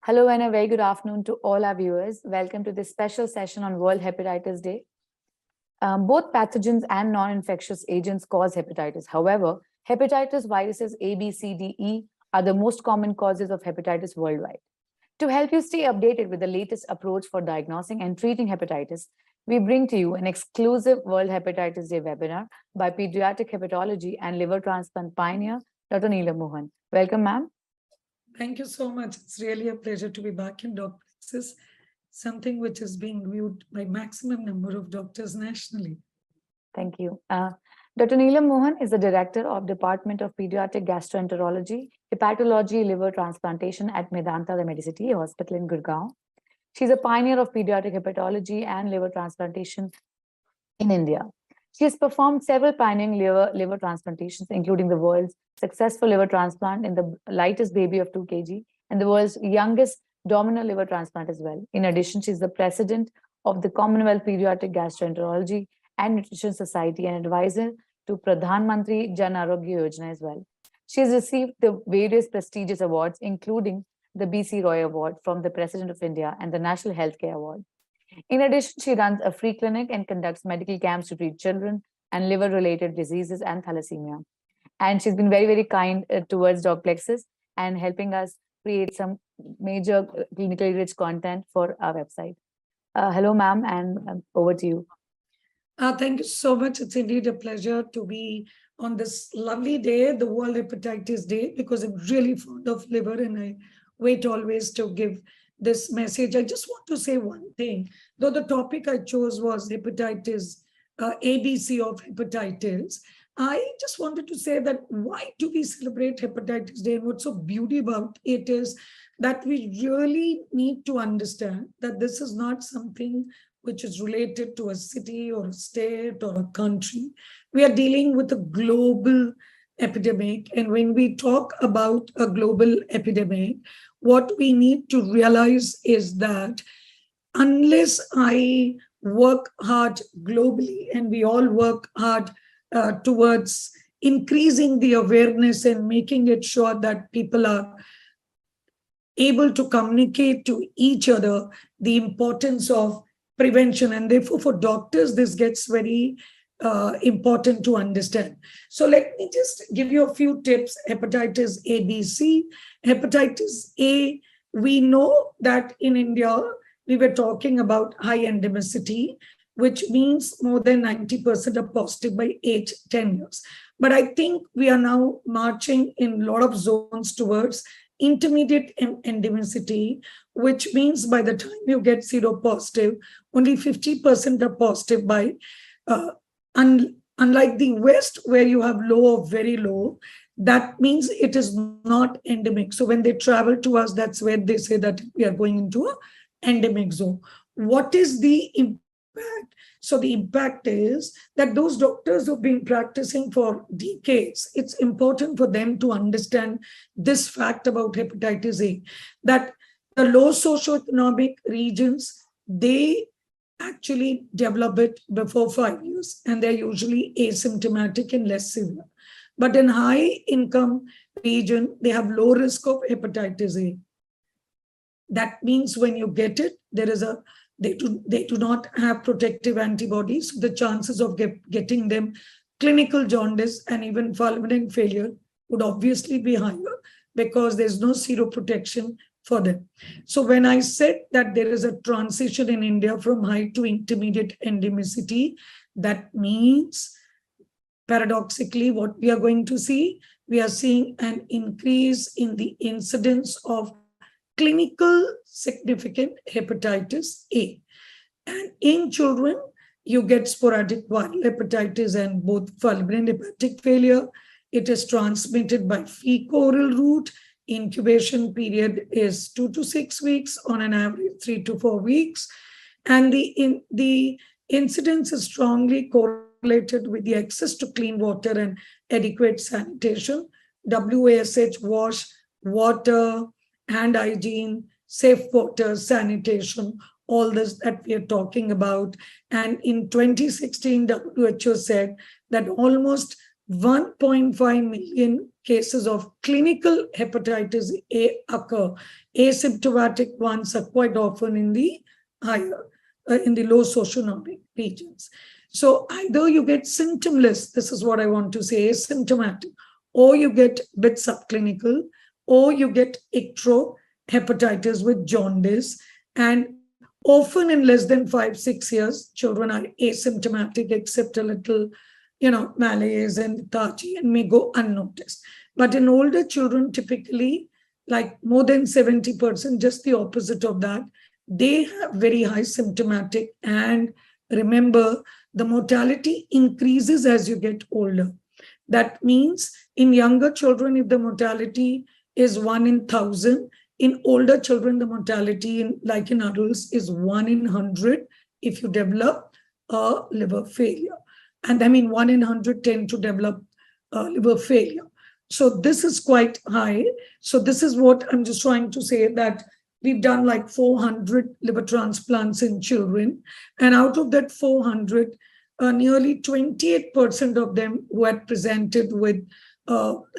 Hello and a very good afternoon to all our viewers. Welcome to this special session on World Hepatitis Day. Both pathogens and non-infectious agents cause hepatitis. However, hepatitis viruses A, B, C, D, E are the most common causes of hepatitis worldwide. To help you stay updated with the latest approach for diagnosing and treating hepatitis, we bring to you an exclusive World Hepatitis Day webinar by pediatric hepatology and liver transplant pioneer, Dr. Neelam Mohan. Welcome, ma'am. Thank you so much. It's really a pleasure to be back in Doc Praxis, something which is being viewed by maximum number of doctors nationally. Thank you. Dr. Neelam Mohan is the Director of Department of Pediatric Gastroenterology, Hepatology, Liver Transplantation at Medanta the Medicity Hospital in Gurgaon. She's a pioneer of pediatric hepatology and liver transplantation in India. She has performed several pioneering liver transplantations, including the world's successful liver transplant in the lightest baby of 2 kg and the world's youngest dominant liver transplant as well. In addition, she's the president of the Commonwealth Pediatric Gastroenterology and Nutrition Society and advisor to Pradhan Mantri Jan Arogya Yojana as well. She has received the various prestigious awards, including the BC Roy Award from the President of India and the National Healthcare Award. In addition, she runs a free clinic and conducts medical camps to treat children and liver-related diseases and thalassemia. And she's been very, very kind towards Doc Plexus and helping us create some major clinically rich content for our website. Hello, ma'am, and over to you. Thank you so much. It's indeed a pleasure to be on this lovely day, the World Hepatitis Day, because I'm really fond of liver and I wait always to give this message. I just want to say one thing, though the topic I chose was hepatitis, ABC of hepatitis. I just wanted to say that why do we celebrate Hepatitis Day? And what's so beauty about it is that we really need to understand that this is not something which is related to a city or a state or a country. We are dealing with a global epidemic. And when we talk about a global epidemic, what we need to realize is that unless I work hard globally and we all work hard towards increasing the awareness and making it sure that people are able to communicate to each other the importance of prevention. And therefore, for doctors, this gets very important to understand. So let me just give you a few tips. Hepatitis A, B, C. Hepatitis A, we know that in India, we were talking about high endemicity, which means more than 90% are positive by age 10 years. But I think we are now marching in a lot of zones towards intermediate endemicity, which means by the time you get seropositive, only 50% are positive by unlike the West, where you have low or very low, that means it is not endemic. So when they travel to us, that's where they say that we are going into an endemic zone. What is the impact? So the impact is that those doctors who've been practicing for decades, it's important for them to understand this fact about hepatitis A, that the low socioeconomic regions, they actually develop it before 5 years, and they're usually asymptomatic and less severe. But in high income region, they have low risk of hepatitis A. That means when you get it, they do not have protective antibodies. The chances of getting them clinical jaundice and even fulminant failure would obviously be higher because there's no seroprotection for them. So when I said that there is a transition in India from high to intermediate endemicity, that means paradoxically what we are going to see, we are seeing an increase in the incidence of clinical significant hepatitis A. And in children, you get sporadic viral hepatitis and both fulminant hepatic failure. It is transmitted by fecal-oral route. Incubation period is 2 to 6 weeks, on an average 3 to 4 weeks. And the incidence is strongly correlated with the access to clean water and adequate sanitation. WASH, wash, water, hand hygiene, safe water, sanitation, all this that we are talking about. And in 2016, WHO said that almost 1.5 million cases of clinical hepatitis A occur. Asymptomatic ones are quite often in the higher, in the low socioeconomic regions. So either you get symptomless, this is what I want to say, asymptomatic, or you get bit subclinical, or you get ectohepatitis with jaundice. And often in less than 5-6 years, children are asymptomatic except a little, malaise and lethargy, and may go unnoticed. But in older children, typically, like more than 70%, just the opposite of that, they have very high symptomatic. And remember, the mortality increases as you get older. That means in younger children, if the mortality is 1 in 1,000, in older children, the mortality, like in adults, is 1 in 100 if you develop a liver failure. And I mean, 1 in 100 tend to develop liver failure. So this is quite high. So this is what I'm just trying to say, that we've done like 400 liver transplants in children. And out of that 400, nearly 28% of them who had presented with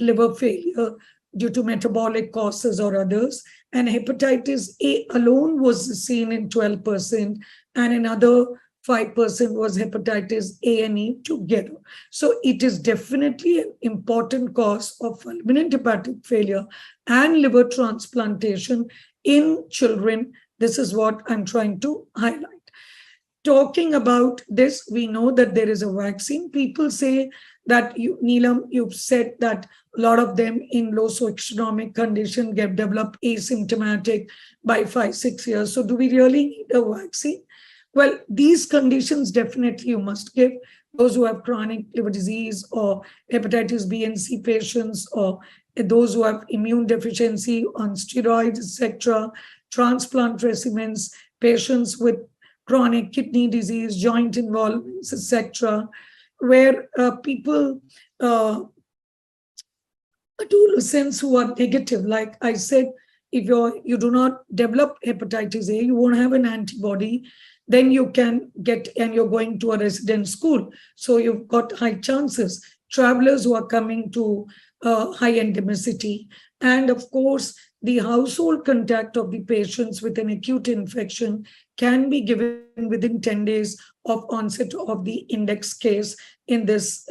liver failure due to metabolic causes or others. And hepatitis A alone was seen in 12%, and another 5% was hepatitis A and E together. So it is definitely an important cause of fulminant hepatic failure and liver transplantation in children. This is what I'm trying to highlight. Talking about this, we know that there is a vaccine. People say that, Neelam, you've said that a lot of them in low socioeconomic condition get developed asymptomatic by 5-6 years. So do we really need a vaccine? Well, these conditions definitely you must give. Those who have chronic liver disease or hepatitis B and C patients, or those who have immune deficiency on steroids, etc., transplant recipients, patients with chronic kidney disease, joint involvements, etc., where people adolescents who are negative, like I said, if you do not develop hepatitis A, you won't have an antibody, then you can get, and you're going to a resident school. So you've got high chances. Travelers who are coming to high endemicity. And of course, the household contact of the patients with an acute infection can be given within 10 days of onset of the index case in this,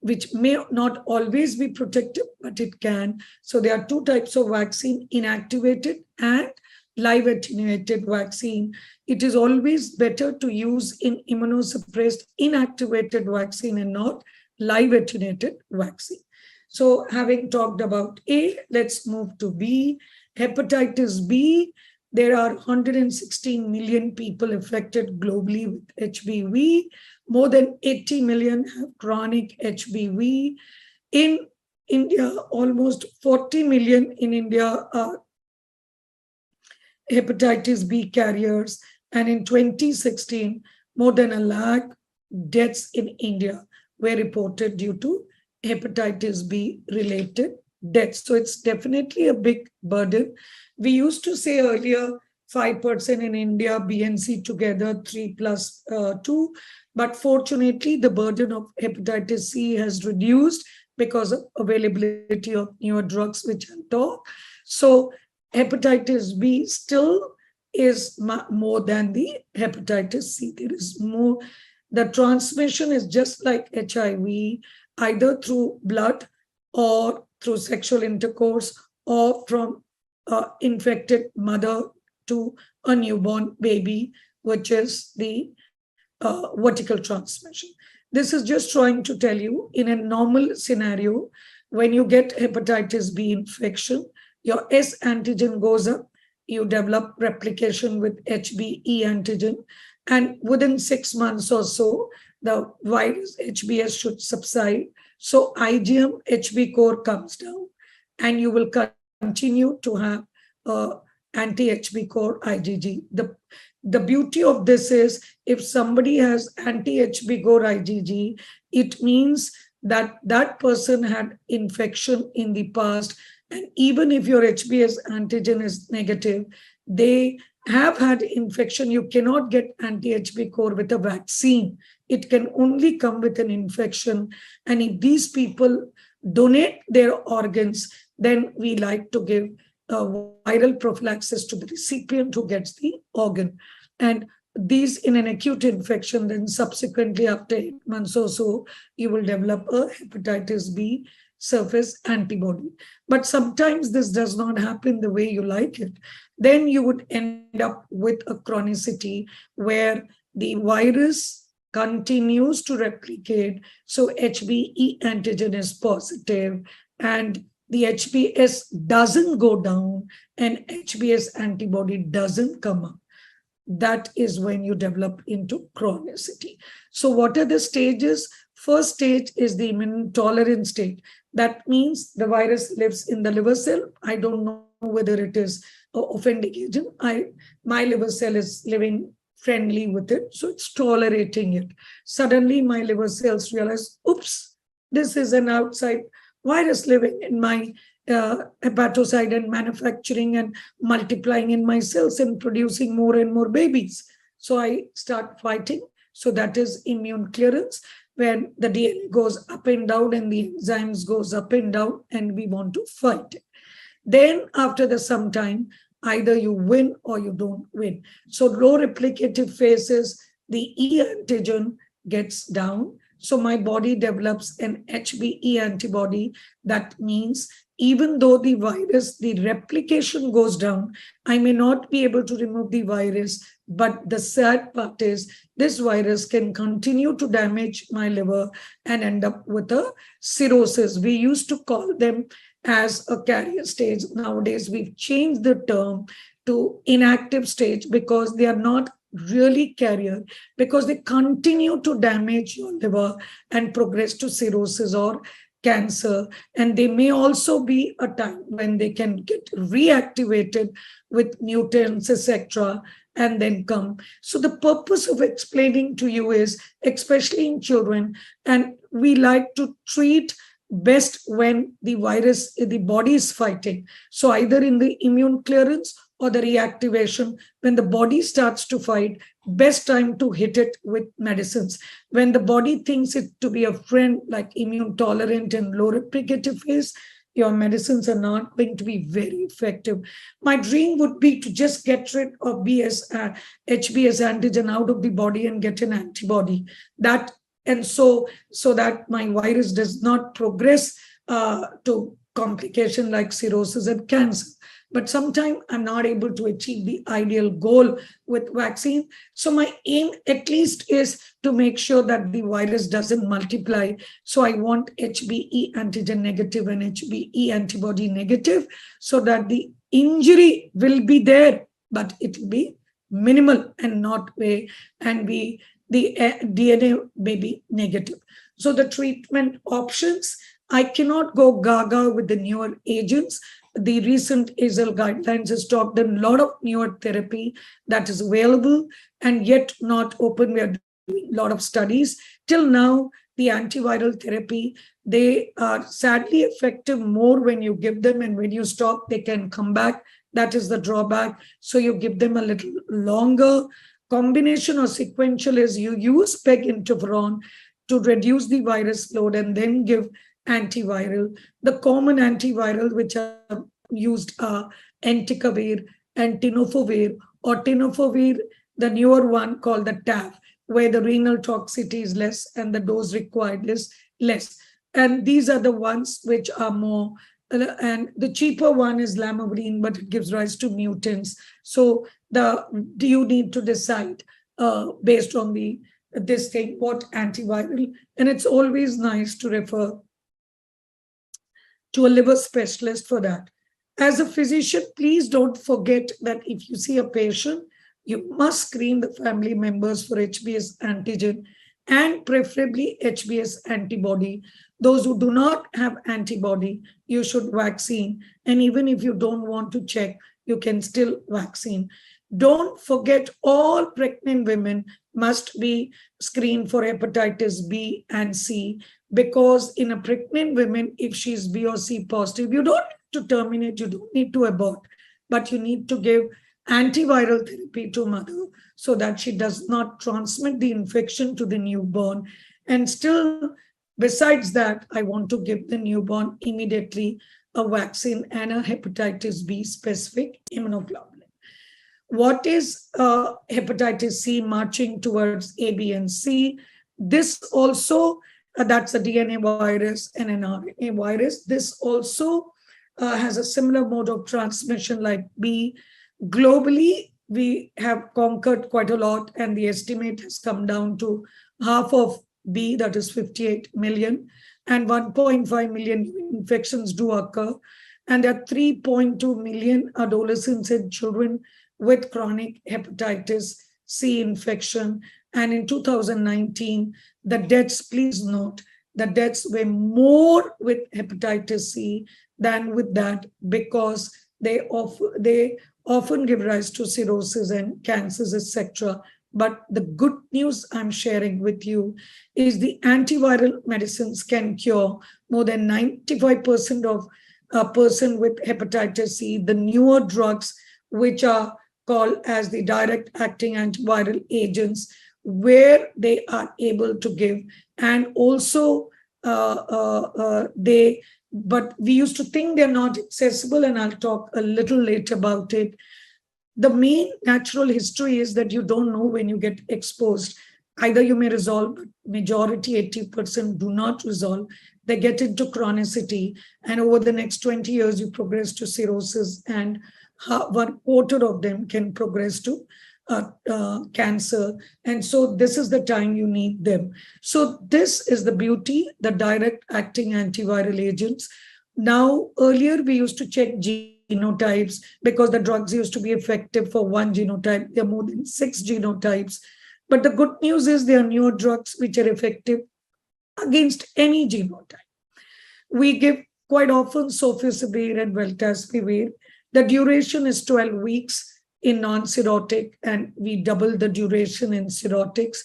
which may not always be protective, but it can. So there are two types of vaccine, inactivated and live attenuated vaccine. It is always better to use in immunosuppressed inactivated vaccine and not live attenuated vaccine. So having talked about A, let's move to B. Hepatitis B, there are 116 million people affected globally with HBV. More than 80 million have chronic HBV. In India, almost 40 million in India are hepatitis B carriers. And in 2016, more than 1 lakh deaths in India were reported due to hepatitis B related deaths. So it's definitely a big burden. We used to say earlier 5% in India, B and C together, 3 plus 2. But fortunately, the burden of hepatitis C has reduced because of availability of newer drugs, which I'll talk. So hepatitis B still is more than the hepatitis C. There is more. The transmission is just like HIV, either through blood or through sexual intercourse or from infected mother to a newborn baby, which is the vertical transmission. This is just trying to tell you, in a normal scenario, when you get hepatitis B infection, your S antigen goes up, you develop replication with HBe antigen, and within 6 months or so, the virus HBs should subside. So IgM HB core comes down, and you will continue to have anti-HB core IgG. The beauty of this is, if somebody has anti-HB core IgG, it means that that person had infection in the past. And even if your HBs antigen is negative, they have had infection. You cannot get anti-HB core with a vaccine. It can only come with an infection. And if these people donate their organs, then we like to give viral prophylaxis to the recipient who gets the organ. And these in an acute infection, then subsequently after 8 months or so, you will develop a hepatitis B surface antibody. But sometimes this does not happen the way you like it. Then you would end up with a chronicity where the virus continues to replicate. So HBe antigen is positive and the HBs doesn't go down and HBs antibody doesn't come up. That is when you develop into chronicity. So what are the stages? First stage is the immune tolerant state. That means the virus lives in the liver cell. I don't know whether it is offending agent. My liver cell is living friendly with it, so it's tolerating it. Suddenly my liver cells realize, oops, this is an outside virus living in my hepatocyte and manufacturing and multiplying in my cells and producing more and more babies. So I start fighting. So that is immune clearance, when the DNA goes up and down and the enzymes goes up and down and we want to fight it. Then after some time, either you win or you don't win. So low replicative phases, the E antigen gets down. So my body develops an HBe antibody. That means even though the virus, the replication goes down, I may not be able to remove the virus, but the sad part is this virus can continue to damage my liver and end up with a cirrhosis. We used to call them as a carrier stage. Nowadays, we've changed the term to inactive stage because they are not really carrier, because they continue to damage your liver and progress to cirrhosis or cancer. And they may also be a time when they can get reactivated with mutants, etc., and then come. So the purpose of explaining to you is, especially in children, and we like to treat best when the virus, the body is fighting. So either in the immune clearance or the reactivation, when the body starts to fight, best time to hit it with medicines. When the body thinks it to be a friend, like immune tolerant and low replicative phase, your medicines are not going to be very effective. My dream would be to just get rid of HBs antigen out of the body and get an antibody. That and so that my virus does not progress to complication like cirrhosis and cancer. But sometimes I'm not able to achieve the ideal goal with vaccine. So my aim at least is to make sure that the virus doesn't multiply. So I want HBe antigen negative and HBe antibody negative so that the injury will be there, but it will be minimal and not way, and the DNA may be negative. So the treatment options, I cannot go gaga with the newer agents. The recent ASL guidelines has talked a lot of newer therapy that is available and yet not open. We are doing a lot of studies. Till now, the antiviral therapy, they are sadly effective more when you give them, and when you stop, they can come back. That is the drawback. So you give them a little longer. Combination or sequential is you use PEG interferon to reduce the virus load and then give antiviral. The common antiviral which are used are entecavir and tenofovir, or tenofovir, the newer one called the TAF, where the renal toxicity is less and the dose required is less. And these are the ones which are more, and the cheaper one is lamivudine, but it gives rise to mutants. So you need to decide based on this thing what antiviral, and it's always nice to refer to a liver specialist for that. As a physician, please don't forget that if you see a patient, you must screen the family members for HBs antigen and preferably HBs antibody. Those who do not have antibody, you should vaccine. And even if you don't want to check, you can still vaccine. Don't forget, all pregnant women must be screened for hepatitis B and C, because in a pregnant woman, if she's B or C positive, you don't need to terminate, you don't need to abort, but you need to give antiviral therapy to mother so that she does not transmit the infection to the newborn. And still, besides that, I want to give the newborn immediately a vaccine and a hepatitis B specific immunoglobulin. What is hepatitis C marching towards A, B, and C? This also, that's a DNA virus and an RNA virus. This also has a similar mode of transmission like B. Globally, we have conquered quite a lot, and the estimate has come down to half of B, that is 58 million, and 1.5 million infections do occur. And there are 3.2 million adolescents and children with chronic hepatitis C infection. And in 2019, the deaths, please note, the deaths were more with hepatitis C than with that, because they often give rise to cirrhosis and cancers, etc. But the good news I'm sharing with you is the antiviral medicines can cure more than 95% of a person with hepatitis C. The newer drugs, which are called as the direct acting antiviral agents, where they are able to give, and also but we used to think they're not accessible, and I'll talk a little later about it. The main natural history is that you don't know when you get exposed. Either you may resolve, but majority, 80%, do not resolve. They get into chronicity, and over the next 20 years, you progress to cirrhosis, and 1/4 of them can progress to cancer. And so this is the time you need them. So this is the beauty, the direct acting antiviral agents. Now, earlier we used to check genotypes because the drugs used to be effective for one genotype. There are more than 6 genotypes. But the good news is there are newer drugs which are effective against any genotype. We give quite often sofosbuvir and veltasvir. The duration is 12 weeks in non-cirrhotic, and we double the duration in cirrhotics.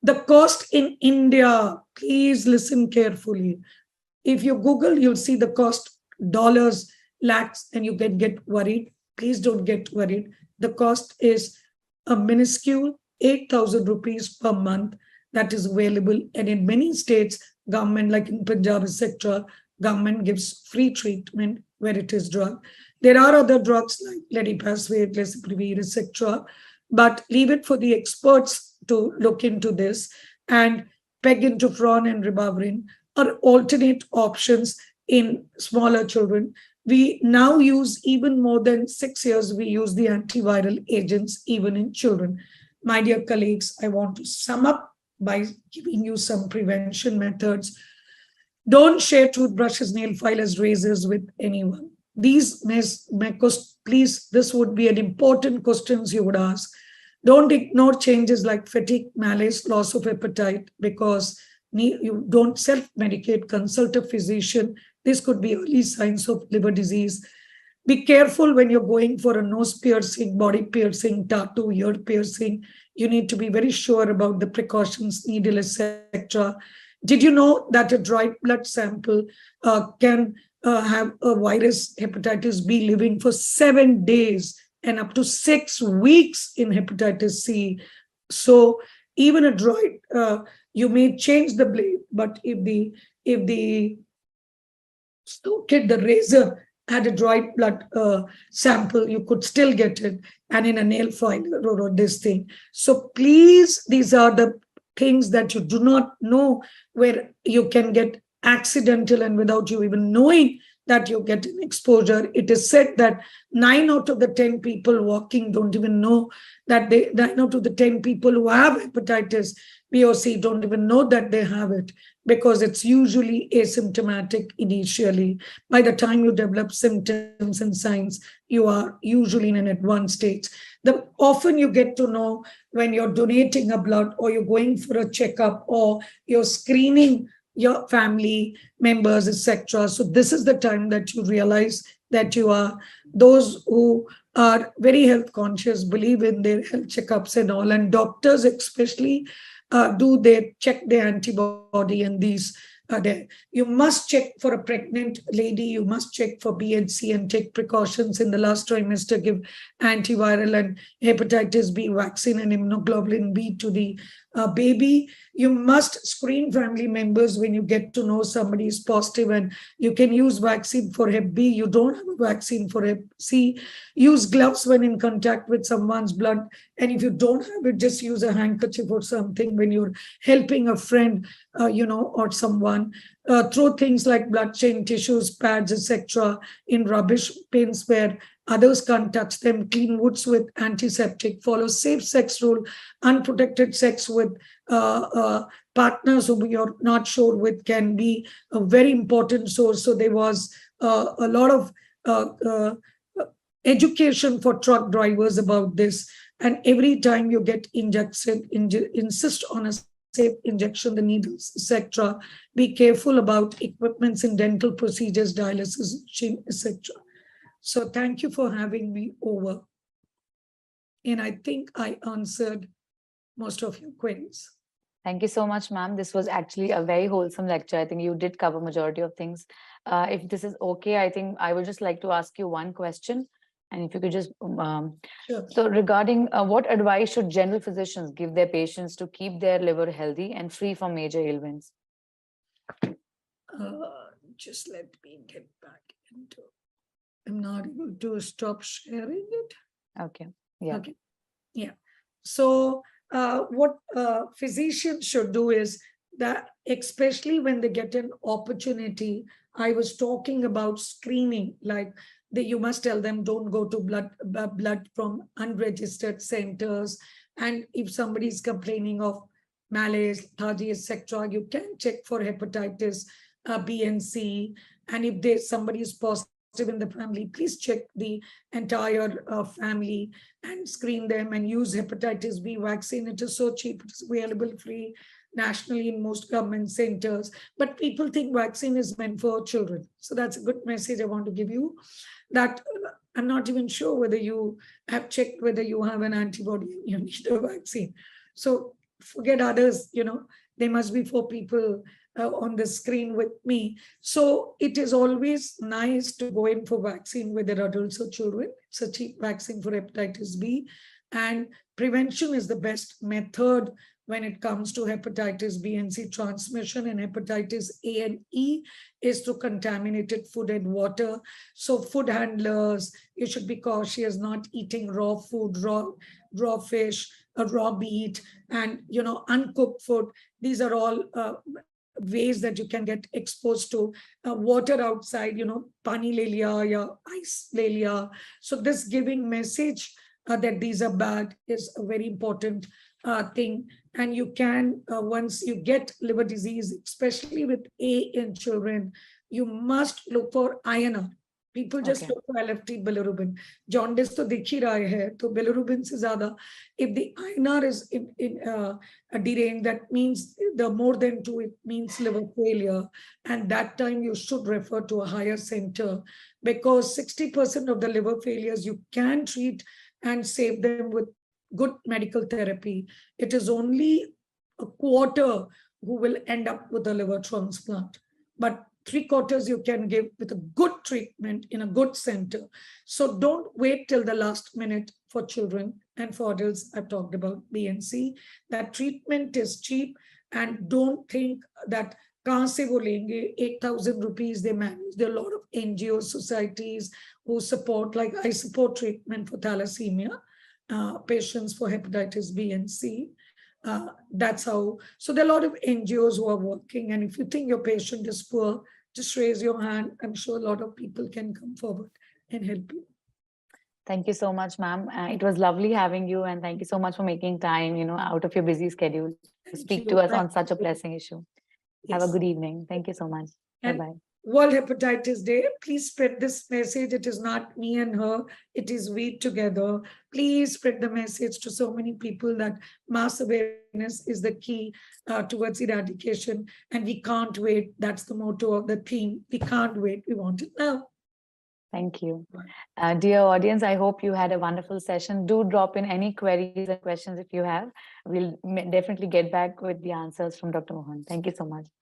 The cost in India, please listen carefully. If you Google, you'll see the cost, dollars, lakhs, and you can get worried. Please don't get worried. The cost is a minuscule 8,000 rupees per month that is available. And in many states, government, like in Punjab, etc., government gives free treatment where it is drug. There are other drugs like ledipasvir, lesipravir, etc., but leave it for the experts to look into this. And peginterferon and ribavirin are alternate options in smaller children. We now use, even more than 6 years, we use the antiviral agents even in children. My dear colleagues, I want to sum up by giving you some prevention methods. Don't share toothbrushes, nail filers, razors with anyone. These please, this would be an important questions you would ask. Don't ignore changes like fatigue, malaise, loss of appetite, because you don't self-medicate, consult a physician. This could be early signs of liver disease. Be careful when you're going for a nose piercing, body piercing, tattoo, ear piercing. You need to be very sure about the precautions, needle, etc. Did you know that a dried blood sample can have a virus, hepatitis B, living for 7 days and up to 6 weeks in hepatitis C? So even a dried, you may change the blade, but if the kid, the razor, had a dried blood sample, you could still get it, and in a nail filer or this thing. So please, these are the things that you do not know, where you can get accidental and without you even knowing that you get an exposure. It is said that 9 out of the 10 people walking don't even know that 9 out of the 10 people who have hepatitis B or C don't even know that they have it, because it's usually asymptomatic initially. By the time you develop symptoms and signs, you are usually in an advanced stage. Often you get to know when you're donating a blood, or you're going for a checkup, or you're screening your family members, etc. So this is the time that you realize that you are, those who are very health conscious, believe in their health checkups and all, and doctors especially, do they check their antibody and these there. You must check for a pregnant lady. You must check for BHC and take precautions in the last trimester. Give antiviral and hepatitis B vaccine and immunoglobulin B to the baby. You must screen family members when you get to know somebody is positive, and you can use vaccine for Hep B. You don't have a vaccine for Hep C. Use gloves when in contact with someone's blood. And if you don't have it, just use a handkerchief or something when you're helping a friend, or someone. Throw things like blood chain tissues, pads, etc. in rubbish bins where others can't touch them. Clean woods with antiseptic. Follow safe sex rule. Unprotected sex with partners who you're not sure with can be a very important source. So there was a lot of education for truck drivers about this. And every time you get injected, insist on a safe injection, the needles, etc. Be careful about equipments in dental procedures, dialysis machine, etc. So thank you for having me over. And I think I answered most of your queries. Thank you so much, ma'am. This was actually a very wholesome lecture. I think you did cover majority of things. If this is okay, I think I would just like to ask you one question. And if you could just, Sure. so regarding what advice should general physicians give their patients to keep their liver healthy and free from major ailments? Just let me get back into. I'm not able to stop sharing it. Okay. Yeah. Okay. Yeah. So what physicians should do is that, especially when they get an opportunity, I was talking about screening, like you must tell them don't go to blood from unregistered centers. And if somebody is complaining of malaise, lethargy, etc., you can check for hepatitis B and C. And if somebody is positive in the family, please check the entire family and screen them and use hepatitis B vaccine. It is so cheap, it is available free nationally in most government centers. But people think vaccine is meant for children. So that's a good message I want to give you, that I'm not even sure whether you have checked whether you have an antibody, you need a vaccine. So forget others, they must be for people on the screen with me. So it is always nice to go in for vaccine, whether adults or children. It's a cheap vaccine for hepatitis B. And prevention is the best method when it comes to hepatitis B and C transmission, and hepatitis A and E is through contaminated food and water. So food handlers, you should be cautious not eating raw food, raw fish, raw meat, and uncooked food. These are all ways that you can get exposed to water outside, pani le liya, ya ice le liya. So this giving message that these are bad is a very important thing. And you can, once you get liver disease, especially with A in children, you must look for INR. People just look for LFT, bilirubin. Jaundice to dikh hi raha hai, to bilirubin se zyada. If the INR is deranged, that means the more than 2, it means liver failure. And that time you should refer to a higher center, because 60% of the liver failures you can treat and save them with good medical therapy. It is only a quarter who will end up with a liver transplant. But 3/4 you can give with a good treatment in a good center. So don't wait till the last minute for children, and for adults, I've talked about B and C. That treatment is cheap, and don't think that kahan se wo lenge, 8,000 rupees they manage. There are a lot of NGO societies who support, like I support treatment for thalassemia, patients for hepatitis B and C. That's how. So there are a lot of NGOs who are working. And if you think your patient is poor, just raise your hand. I'm sure a lot of people can come forward and help you. Thank you so much, ma'am. It was lovely having you, and thank you so much for making time, out of your busy schedule to speak to us on such a pressing issue. Have a good evening. Thank you so much. Bye-bye. World Hepatitis Day, please spread this message. It is not me and her, it is we together. Please spread the message to so many people that mass awareness is the key towards eradication. And we can't wait. That's the motto of the theme. We can't wait. We want it now. Thank you. Dear audience, I hope you had a wonderful session. Do drop in any queries and questions if you have. We'll definitely get back with the answers from Dr. Mohan. Thank you so much.